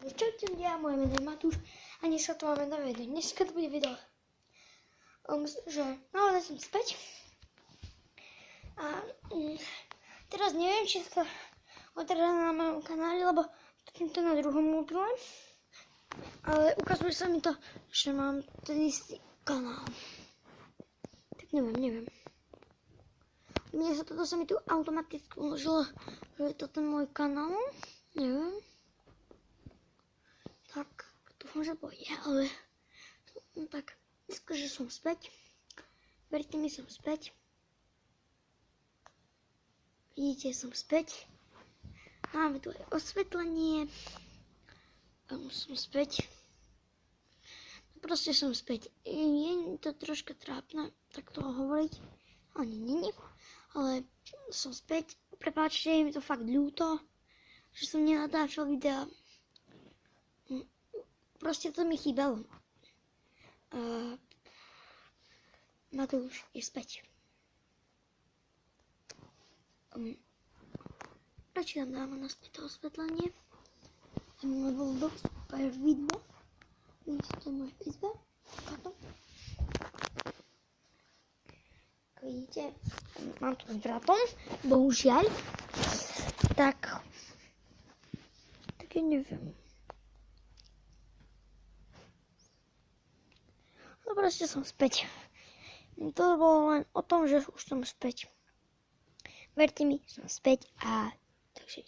Čaute ľudia, moje meno je Matúš a dnes sa tu máme nové video. Dneska to bude video, že naozaj som späť. A teraz neviem, či sa to odráža na mojom kanáli, lebo točím to na druhom mobile. Ale ukazuje sa mi to, že mám ten istý kanál. Tak neviem. Mne sa toto sa mi tu automaticky uložilo, že je to ten môj kanál. Neviem. Tak, dúfam, že pôjde, ale no tak, dneska, že som späť. Verte mi, som späť. Vidíte, som späť. Máme tu aj osvetlenie. Som späť. Proste som späť. Je to troška trápne tak toho hovoriť. Ani nie. Ale som späť. Prepáčte, je mi to fakt ľúto, že som nenatáčal videa. Proste to mi chýbalo. Matúš je späť. Radšej tam dáme naspäť to osvetlenie. Aby ma bolo dosť super vidno. Vidíte, to je moje izba. Takto. Ako vidíte, mám tu s bratom. Bohužiaľ. Tak ja neviem. No proste som späť. To bolo len o tom, že už som späť. Verte mi, som späť a takže